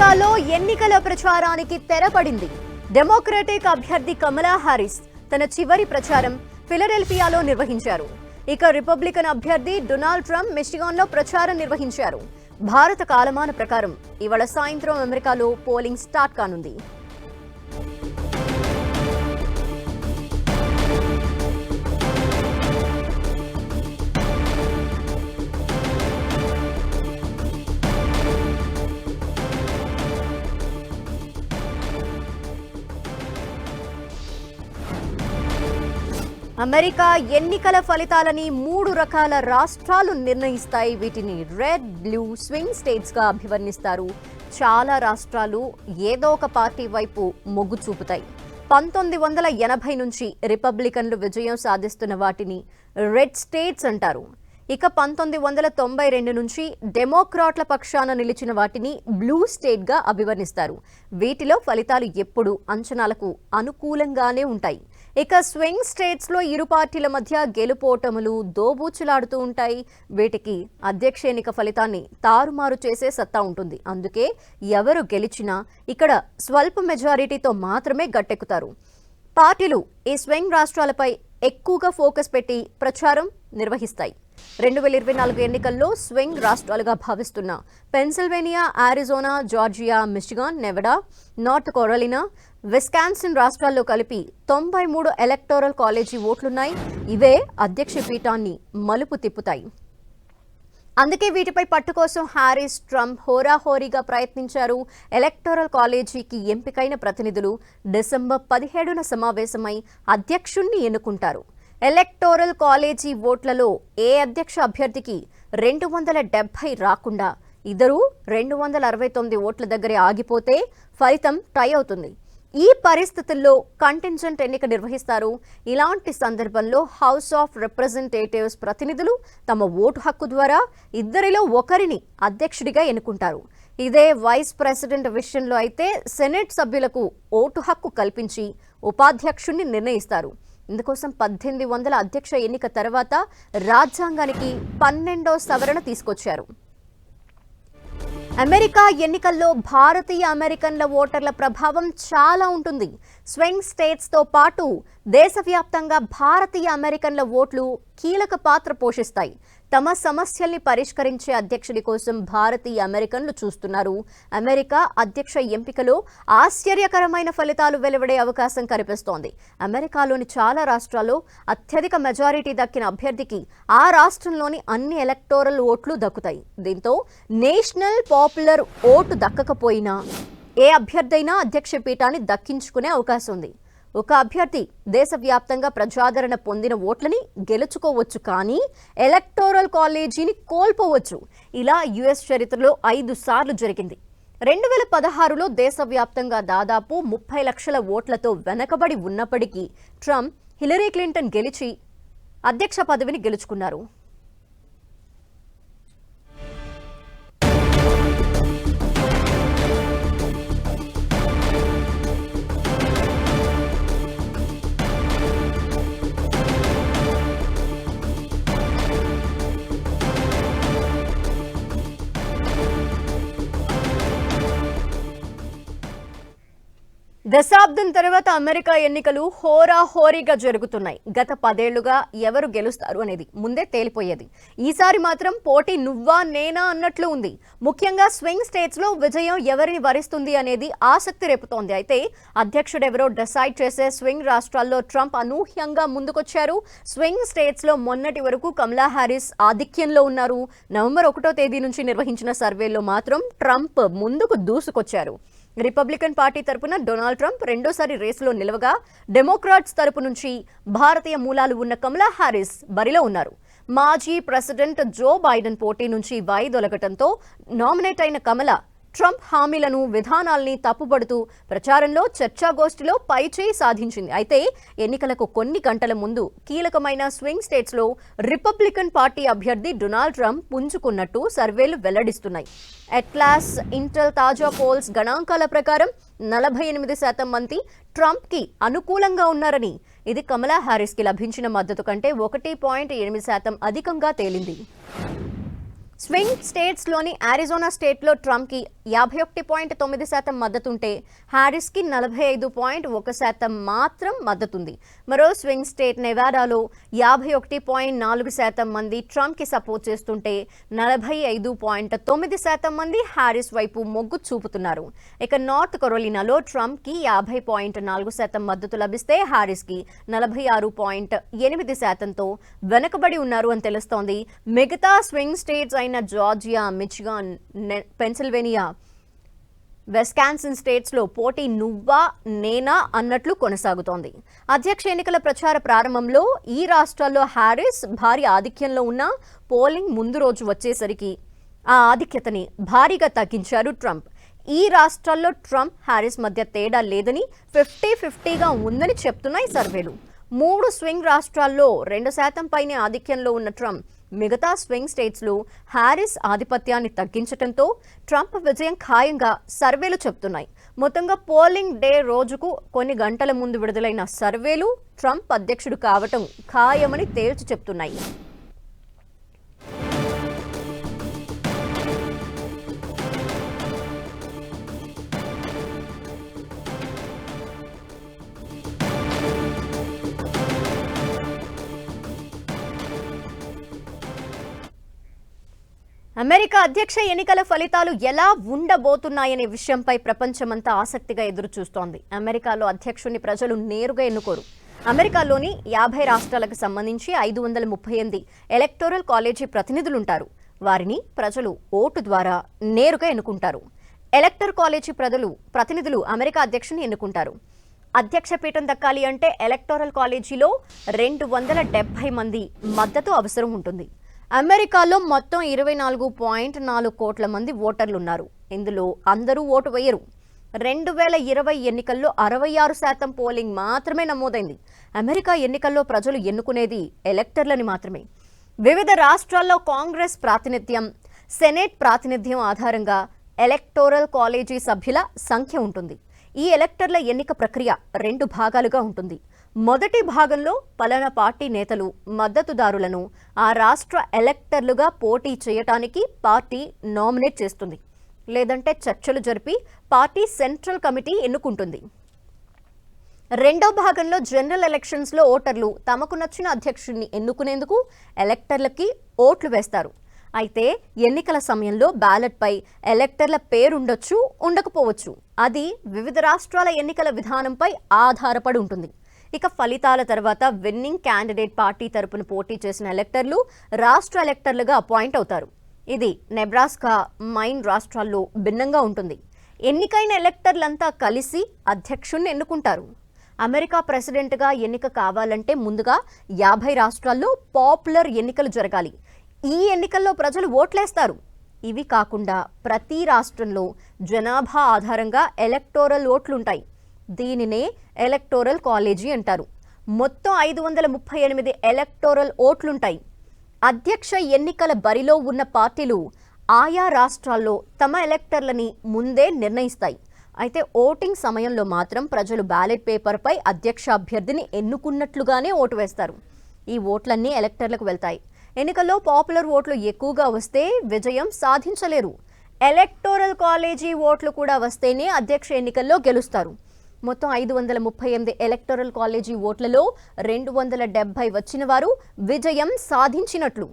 అమెరికాలో ఎన్నికల ప్రచారానికి తెరపడింది. డెమోక్రటిక్ అభ్యర్థి కమలా హారిస్ తన చివరి ప్రచారం ఫిలడెల్ఫియాలో నిర్వహించారు. ఇక రిపబ్లికన్ అభ్యర్థి డొనాల్డ్ ట్రంప్ మిచిగాన్లో ప్రచారం నిర్వహించారు. భారత కాలమాన ప్రకారం ఇవాళ సాయంత్రం అమెరికాలో పోలింగ్ స్టార్ట్ కానుంది. అమెరికా ఎన్నికల ఫలితాలని 3 రకాల రాష్ట్రాలు నిర్ణయిస్తాయి. వీటిని రెడ్, బ్లూ స్వింగ్ స్టేట్స్ గా అభివర్ణిస్తారు. చాలా రాష్ట్రాలు ఏదో ఒక పార్టీ వైపు మొగ్గు చూపుతాయి. 1980 నుంచి రిపబ్లికన్లు విజయం సాధిస్తున్న వాటిని రెడ్ స్టేట్స్ అంటారు. ఇక 1992 నుంచి డెమోక్రాట్ల పక్షాన నిలిచిన వాటిని బ్లూ స్టేట్ గా అభివర్ణిస్తారు. వీటిలో ఫలితాలు ఎప్పుడూ అంచనాలకు అనుకూలంగానే ఉంటాయి. ఇక స్వింగ్ స్టేట్స్ లో ఇరు పార్టీల మధ్య గెలుపోటములు దోబూచులాడుతూ ఉంటాయి. వీటికి అధ్యక్ష ఎన్నిక ఫలితాన్ని తారుమారు చేసే సత్తా ఉంటుంది. అందుకే ఎవరు గెలిచినా ఇక్కడ స్వల్ప మెజారిటీతో మాత్రమే గట్టెక్కుతారు. పార్టీలు ఈ స్వింగ్ రాష్ట్రాలపై ఎక్కువగా ఫోకస్ పెట్టి ప్రచారం నిర్వహిస్తాయి. 2024 ఎన్నికల్లో స్వింగ్ రాష్ట్రాలుగా భావిస్తున్న Pennsylvania, Arizona, Georgia, Michigan, Nevada, North Carolina, Wisconsin రాష్ట్రాల్లో కలిపి 93 ఎలక్టోరల్ కాలేజీ ఓట్లున్నాయి. ఇవే అధ్యక్ష పీఠాన్ని మలుపు తిప్పుతాయి. అందుకే వీటిపై పట్టు కోసం హారిస్, ట్రంప్ హోరాహోరీగా ప్రయత్నించారు. ఎలక్టోరల్ కాలేజీకి ఎంపికైన ప్రతినిధులు డిసెంబర్ 17న సమావేశమై అధ్యక్షుణ్ణి ఎన్నుకుంటారు. ఎలక్టోరల్ కాలేజీ ఓట్లలో ఏ అధ్యక్ష అభ్యర్థికి 270 రాకుండా ఇద్దరు 269 ఓట్ల దగ్గరే ఆగిపోతే ఫలితం టై అవుతుంది. ఈ పరిస్థితుల్లో కంటింజెంట్ ఎన్నిక నిర్వహిస్తారు. ఇలాంటి సందర్భంలో హౌస్ ఆఫ్ రిప్రజెంటేటివ్స్ ప్రతినిధులు తమ ఓటు హక్కు ద్వారా ఇద్దరిలో ఒకరిని అధ్యక్షుడిగా ఎన్నుకుంటారు. ఇదే వైస్ ప్రెసిడెంట్ విషయంలో అయితే సెనెట్ సభ్యులకు ఓటు హక్కు కల్పించి ఉపాధ్యక్షుణ్ణి నిర్ణయిస్తారు. ఇందుకోసం 1800 అధ్యక్ష ఎన్నిక తర్వాత రాజ్యాంగానికి 12వ సవరణ తీసుకొచ్చారు. అమెరికా ఎన్నికల్లో భారతీయ అమెరికన్ల ఓటర్ల ప్రభావం చాలా ఉంటుంది. స్వింగ్ స్టేట్స్తో పాటు దేశవ్యాప్తంగా భారతీయ అమెరికన్ల ఓట్లు కీలక పాత్ర పోషిస్తాయి. తమ సమస్యల్ని పరిష్కరించే అధ్యక్షుడి కోసం భారతీయ అమెరికన్లు చూస్తున్నారు. అమెరికా అధ్యక్ష ఎంపికలో ఆశ్చర్యకరమైన ఫలితాలు వెలువడే అవకాశం కనిపిస్తోంది. అమెరికాలోని చాలా రాష్ట్రాల్లో అత్యధిక మెజారిటీ దక్కిన అభ్యర్థికి ఆ రాష్ట్రంలోని అన్ని ఎలక్టోరల్ ఓట్లు దక్కుతాయి. దీంతో నేషనల్ పాపులర్ ఓటు దక్కకపోయినా ఏ అభ్యర్థైనా అధ్యక్ష పీఠాన్ని దక్కించుకునే అవకాశం ఉంది. ఒక అభ్యర్థి దేశవ్యాప్తంగా ప్రజాదరణ పొందిన ఓట్లని గెలుచుకోవచ్చు, కానీ ఎలక్టోరల్ కాలేజీని కోల్పోవచ్చు. ఇలా యుఎస్ చరిత్రలో 5 సార్లు జరిగింది. 2016లో దేశవ్యాప్తంగా దాదాపు 30 లక్షల ఓట్లతో వెనకబడి ఉన్నప్పటికీ ట్రంప్, హిలరీ క్లింటన్ గెలిచి అధ్యక్ష పదవిని గెలుచుకున్నారు. దశాబ్దం తర్వాత అమెరికా ఎన్నికలు హోరాహోరీగా జరుగుతున్నాయి. గత 10 ఏళ్లుగా ఎవరు గెలుస్తారు అనేది ముందే తేలిపోయేది. ఈసారి మాత్రం పోటీ నువ్వా నేనా అన్నట్లు ఉంది. ముఖ్యంగా స్వింగ్ స్టేట్స్ లో విజయం ఎవరిని వరిస్తుంది అనేది ఆసక్తి రేపుతోంది. అయితే అధ్యక్షుడెవరో డిసైడ్ చేసే స్వింగ్ రాష్ట్రాల్లో ట్రంప్ అనూహ్యంగా ముందుకొచ్చారు. స్వింగ్ స్టేట్స్ లో మొన్నటి వరకు కమలా హారిస్ ఆధిక్యంలో ఉన్నారు. నవంబర్ 1వ తేదీ నుంచి నిర్వహించిన సర్వేలో మాత్రం ట్రంప్ ముందుకు దూసుకొచ్చారు. రిపబ్లికన్ పార్టీ తరపున డొనాల్డ్ ట్రంప్ రెండోసారి రేసులో నిలవగా, డెమోక్రాట్స్ తరపు నుంచి భారతీయ మూలాలు ఉన్న కమలా హారిస్ బరిలో ఉన్నారు. మాజీ ప్రెసిడెంట్ జో బైడెన్ పోటీ నుంచి వైదొలగటంతో నామినేట్ అయిన కమల ట్రంప్ హామీలను, విధానాల్ని తప్పుపడుతూ ప్రచారంలో చర్చాగోష్ఠిలో పైచేయి సాధించింది. అయితే ఎన్నికలకు కొన్ని గంటల ముందు కీలకమైన స్వింగ్ స్టేట్స్ లో రిపబ్లికన్ పార్టీ అభ్యర్థి డొనాల్డ్ ట్రంప్ పుంజుకున్నట్టు సర్వేలు వెల్లడిస్తున్నాయి. అట్లాస్ ఇంటెల్ తాజా పోల్స్ గణాంకాల ప్రకారం 48% మంది ట్రంప్ కి అనుకూలంగా ఉన్నారని, ఇది కమలా హారిస్ కి లభించిన మద్దతు కంటే 1.8% అధికంగా తేలింది. స్వింగ్ స్టేట్స్ లోని ఆరిజోనా స్టేట్ లో ట్రంప్ కి 51.9% మద్దతుంటే హ్యారిస్కి 45.1% మాత్రం మద్దతుంది. మరో స్వింగ్ స్టేట్ నెవాడాలో 51.4% మంది ట్రంప్కి సపోర్ట్ చేస్తుంటే 45.9% మంది హ్యారిస్ వైపు మొగ్గు చూపుతున్నారు. ఇక నార్త్ కరోలినాలో ట్రంప్కి 50.4% మద్దతు లభిస్తే హ్యారిస్కి 46.8%తో వెనుకబడి ఉన్నారు అని తెలుస్తోంది. మిగతా స్వింగ్ స్టేట్స్ అయిన జార్జియా, మిచిగాన్, పెన్సిల్వేనియా, విస్కాన్సిన్ స్టేట్స్లో పోటీ నువ్వా నేనా అన్నట్లు కొనసాగుతోంది. అధ్యక్ష ఎన్నికల ప్రచార ప్రారంభంలో ఈ రాష్ట్రాల్లో హ్యారిస్ భారీ ఆధిక్యంలో ఉన్న పోలింగ్ ముందు రోజు వచ్చేసరికి ఆ ఆధిక్యతని భారీగా తగ్గించారు ట్రంప్. ఈ రాష్ట్రాల్లో ట్రంప్ హ్యారిస్ మధ్య తేడా లేదని 50-50గా ఉందని చెప్తున్నాయి సర్వేలు. 3 స్వింగ్ రాష్ట్రాల్లో 2% పైనే ఆధిక్యంలో ఉన్న ట్రంప్ మిగతా స్వింగ్ స్టేట్స్లో హ్యారిస్ ఆధిపత్యాన్ని తగ్గించడంతో ట్రంప్ విజయం ఖాయంగా సర్వేలు చెప్తున్నాయి. మొత్తంగా పోలింగ్ డే రోజుకు కొన్ని గంటల ముందు విడుదలైన సర్వేలు ట్రంప్ అధ్యక్షుడు కావటం ఖాయమని తేల్చి చెప్తున్నాయి. అమెరికా అధ్యక్ష ఎన్నికల ఫలితాలు ఎలా ఉండబోతున్నాయనే విషయంపై ప్రపంచమంతా ఆసక్తిగా ఎదురుచూస్తోంది. అమెరికాలో అధ్యక్షుడిని ప్రజలు నేరుగా ఎన్నుకోరు. అమెరికాలోని 50 రాష్ట్రాలకు సంబంధించి 538 ఎలక్టోరల్ కాలేజీ ప్రతినిధులుంటారు. వారిని ప్రజలు ఓటు ద్వారా నేరుగా ఎన్నుకుంటారు. ఎలక్టర్ కాలేజీ ప్రతినిధులు అమెరికా అధ్యక్షుడిని ఎన్నుకుంటారు. అధ్యక్ష పీఠం దక్కాలి అంటే ఎలక్టోరల్ కాలేజీలో 270 మంది మద్దతు అవసరం ఉంటుంది. అమెరికాలో మొత్తం 24.4 కోట్ల మంది ఓటర్లున్నారు. ఇందులో అందరూ ఓటు వేయరు. 2020 ఎన్నికల్లో 66% పోలింగ్ మాత్రమే నమోదైంది. అమెరికా ఎన్నికల్లో ప్రజలు ఎన్నుకునేది ఎలక్టర్లని మాత్రమే. వివిధ రాష్ట్రాల్లో కాంగ్రెస్ ప్రాతినిధ్యం, సెనేట్ ప్రాతినిధ్యం ఆధారంగా ఎలక్టోరల్ కాలేజీ సభ్యుల సంఖ్య ఉంటుంది. ఈ ఎలక్టర్ల ఎన్నిక ప్రక్రియ 2 భాగాలుగా ఉంటుంది. మొదటి భాగంలో పలానా పార్టీ నేతలు మద్దతుదారులను ఆ రాష్ట్ర ఎలక్టర్లుగా పోటీ చేయటానికి పార్టీ నామినేట్ చేస్తుంది. లేదంటే చర్చలు జరిపి పార్టీ సెంట్రల్ కమిటీ ఎన్నుకుంటుంది. రెండో భాగంలో జనరల్ ఎలక్షన్స్లో ఓటర్లు తమకు నచ్చిన అధ్యక్షుడిని ఎన్నుకునేందుకు ఎలక్టర్లకి ఓట్లు వేస్తారు. అయితే ఎన్నికల సమయంలో బ్యాలెట్పై ఎలక్టర్ల పేరుండొచ్చు, ఉండకపోవచ్చు. అది వివిధ రాష్ట్రాల ఎన్నికల విధానంపై ఆధారపడి ఉంటుంది. ఇక ఫలితాల తర్వాత విన్నింగ్ క్యాండిడేట్ పార్టీ తరపున పోటీ చేసిన ఎలక్టర్లు రాష్ట్ర ఎలక్టర్లుగా అపాయింట్ అవుతారు. ఇది నెబ్రాస్కా, మైన్ రాష్ట్రాల్లో భిన్నంగా ఉంటుంది. ఎన్నికైన ఎలక్టర్లంతా కలిసి అధ్యక్షుడిని ఎన్నుకుంటారు. అమెరికా ప్రెసిడెంట్గా ఎన్నిక కావాలంటే ముందుగా 50 రాష్ట్రాల్లో పాపులర్ ఎన్నికలు జరగాలి. ఈ ఎన్నికల్లో ప్రజలు ఓట్లేస్తారు. ఇవి కాకుండా ప్రతి రాష్ట్రంలో జనాభా ఆధారంగా ఎలక్టోరల్ ఓట్లుంటాయి. దీనినే ఎలక్టోరల్ కాలేజీ అంటారు. మొత్తం 538 ఎలక్టోరల్ ఓట్లుంటాయి. అధ్యక్ష ఎన్నికల బరిలో ఉన్న పార్టీలు ఆయా రాష్ట్రాల్లో తమ ఎలక్టర్లని ముందే నిర్ణయిస్తాయి. అయితే ఓటింగ్ సమయంలో మాత్రం ప్రజలు బ్యాలెట్ పేపర్పై అధ్యక్ష అభ్యర్థిని ఎన్నుకున్నట్లుగానే ఓటు వేస్తారు. ఈ ఓట్లన్నీ ఎలక్టర్లకు వెళ్తాయి. ఎన్నికల్లో పాపులర్ ఓట్లు ఎక్కువగా వస్తే విజయం సాధించలేరు. ఎలక్టోరల్ కాలేజీ ఓట్లు కూడా వస్తేనే అధ్యక్ష ఎన్నికల్లో గెలుస్తారు. మొత్తం 538 ఎలక్టోరల్ కాలేజీ ఓట్లలో 270 వచ్చిన వారు విజయం సాధించినట్లు.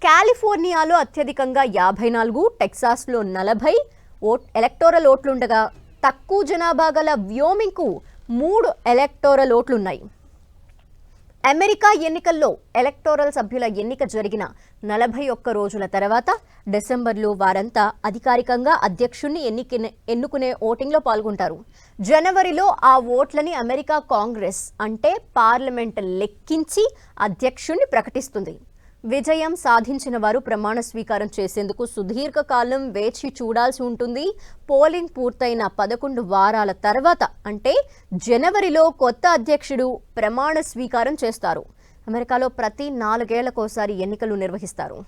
కాలిఫోర్నియాలో అత్యధికంగా 54, టెక్సాస్లో 40 ఎలక్టోరల్ ఓట్లుండగా తక్కువ జనాభా గల వ్యోమింగ్కు 3 ఎలక్టోరల్ ఓట్లున్నాయి. అమెరికా ఎన్నికల్లో ఎలక్టోరల్ సభ్యుల ఎన్నిక జరిగిన 41 రోజుల తర్వాత డిసెంబర్లో వారంతా అధికారికంగా అధ్యక్షుడిని ఎన్నుకునే ఓటింగ్లో పాల్గొంటారు. జనవరిలో ఆ ఓట్లని అమెరికా కాంగ్రెస్ అంటే పార్లమెంట్ లెక్కించి అధ్యక్షుడిని ప్రకటిస్తుంది. విజయం సాధించిన వారు ప్రమాణ స్వీకారం చేసేందుకు సుదీర్ఘకాలం వేచి చూడాల్సి ఉంటుంది. పోలింగ్ పూర్తయిన 11 వారాల తర్వాత అంటే జనవరిలో కొత్త అధ్యక్షుడు ప్రమాణ స్వీకారం చేస్తారు. అమెరికాలో ప్రతి 4 ఏళ్లకోసారి ఎన్నికలు నిర్వహిస్తారు.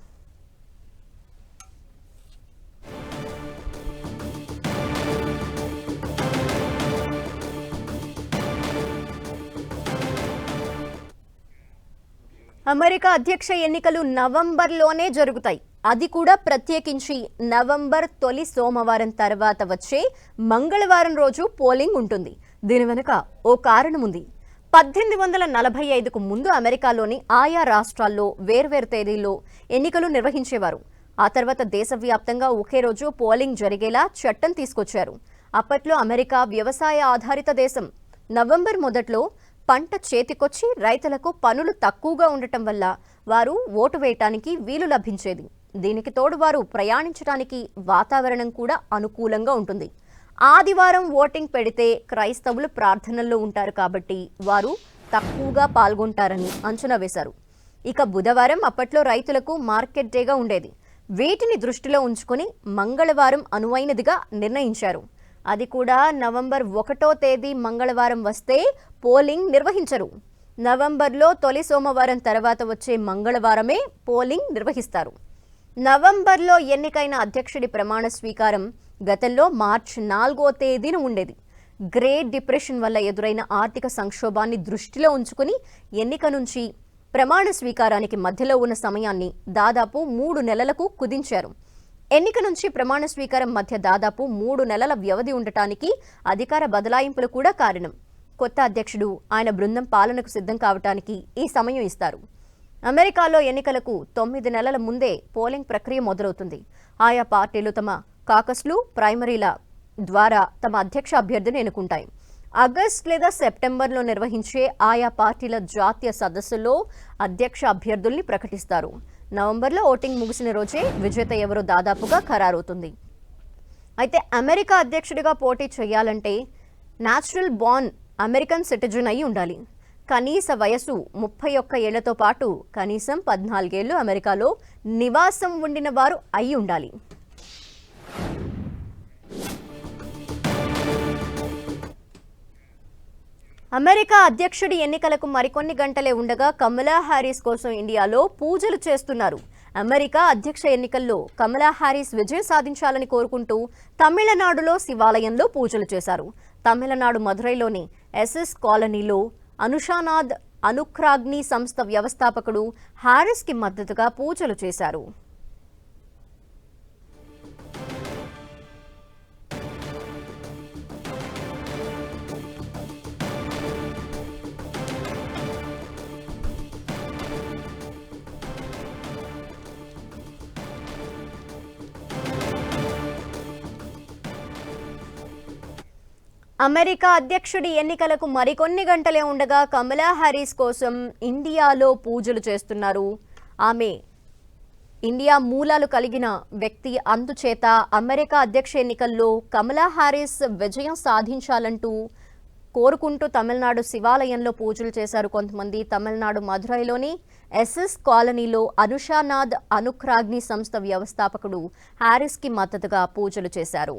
అమెరికా అధ్యక్ష ఎన్నికలు నవంబర్లోనే జరుగుతాయి. అది కూడా ప్రత్యేకించి నవంబర్ తొలి సోమవారం తర్వాత వచ్చే మంగళవారం రోజు పోలింగ్ ఉంటుంది. దీని వెనుక ఓ కారణం ఉంది. 1845కు ముందు అమెరికాలోని ఆయా రాష్ట్రాల్లో వేర్వేరు తేదీల్లో ఎన్నికలు నిర్వహించేవారు. ఆ తర్వాత దేశవ్యాప్తంగా ఒకే రోజు పోలింగ్ జరిగేలా చట్టం తీసుకొచ్చారు. అప్పట్లో అమెరికా వ్యవసాయ ఆధారిత దేశం. నవంబర్ మొదట్లో పంట చేతికొచ్చి రైతులకు పనులు తక్కువగా ఉండటం వల్ల వారు ఓటు వేయటానికి వీలు లభించేది. దీనికి తోడు వారు ప్రయాణించడానికి వాతావరణం కూడా అనుకూలంగా ఉంటుంది. ఆదివారం ఓటింగ్ పెడితే క్రైస్తవులు ప్రార్థనల్లో ఉంటారు కాబట్టి వారు తక్కువగా పాల్గొంటారని అంచనా వేశారు. ఇక బుధవారం అప్పట్లో రైతులకు మార్కెట్ డేగా ఉండేది. వీటిని దృష్టిలో ఉంచుకొని మంగళవారం అనువైనదిగా నిర్ణయించారు. అది కూడా నవంబర్ 1వ తేదీ మంగళవారం వస్తే పోలింగ్ నిర్వహించరు. నవంబర్లో తొలి సోమవారం తర్వాత వచ్చే మంగళవారమే పోలింగ్ నిర్వహిస్తారు. నవంబర్లో ఎన్నికైన అధ్యక్షుడి ప్రమాణ స్వీకారం గతంలో మార్చి 4వ తేదీన ఉండేది. గ్రేట్ డిప్రెషన్ వల్ల ఎదురైన ఆర్థిక సంక్షోభాన్ని దృష్టిలో ఉంచుకుని ఎన్నిక నుంచి ప్రమాణ స్వీకారానికి మధ్యలో ఉన్న సమయాన్ని దాదాపు 3 నెలలకు కుదించారు. ఎన్నిక నుంచి ప్రమాణ స్వీకారం మధ్య దాదాపు 3 నెలల వ్యవధి ఉండటానికి అధికార బదలాయింపులు కూడా కారణం. కొత్త అధ్యక్షుడు ఆయన బృందం పాలనకు సిద్ధం కావటానికి ఈ సమయం ఇస్తారు. అమెరికాలో ఎన్నికలకు 9 నెలల ముందే పోలింగ్ ప్రక్రియ మొదలవుతుంది. ఆయా పార్టీలు తమ కాకస్లు, ప్రైమరీల ద్వారా తమ అధ్యక్ష అభ్యర్థిని ఎన్నుకుంటాయి. ఆగస్టు లేదా సెప్టెంబర్లో నిర్వహించే ఆయా పార్టీల జాతీయ సదస్సులో అధ్యక్ష అభ్యర్థుల్ని ప్రకటిస్తారు. నవంబర్లో ఓటింగ్ ముగిసిన రోజే విజేత ఎవరో దాదాపుగా ఖరారవుతుంది. అయితే అమెరికా అధ్యక్షుడిగా పోటీ చేయాలంటే న్యాచురల్ బార్న్ అమెరికన్ సిటిజన్ అయి ఉండాలి. కనీస వయసు 31 ఏళ్లతో పాటు కనీసం 14 ఏళ్లు అమెరికాలో నివాసం ఉండిన వారు అయి ఉండాలి. అమెరికా అధ్యక్షుడి ఎన్నికలకు మరికొన్ని గంటలే ఉండగా కమలా హ్యారిస్ కోసం ఇండియాలో పూజలు చేస్తున్నారు. అమెరికా అధ్యక్ష ఎన్నికల్లో కమలా హ్యారిస్ విజయం సాధించాలని కోరుకుంటూ తమిళనాడులో శివాలయంలో పూజలు చేశారు. తమిళనాడు మదురైలోని ఎస్ఎస్ కాలనీలో అనుషానాథ్ అనుక్రాగ్ని సంస్థ వ్యవస్థాపకుడు హ్యారిస్కి మద్దతుగా పూజలు చేశారు. అమెరికా అధ్యక్షుడి ఎన్నికలకు మరికొన్ని గంటలే ఉండగా కమలా హ్యారిస్ కోసం ఇండియాలో పూజలు చేస్తున్నారు. ఆమె ఇండియా మూలాలు కలిగిన వ్యక్తి. అందుచేత అమెరికా అధ్యక్ష ఎన్నికల్లో కమలా హ్యారిస్ విజయం సాధించాలంటూ కోరుకుంటూ తమిళనాడు శివాలయంలో పూజలు చేశారు కొంతమంది. తమిళనాడు మదురైలోని ఎస్ఎస్ కాలనీలో అనుషానాథ్ అనుక్రాగ్ని సంస్థ వ్యవస్థాపకుడు హ్యారిస్కి మద్దతుగా పూజలు చేశారు.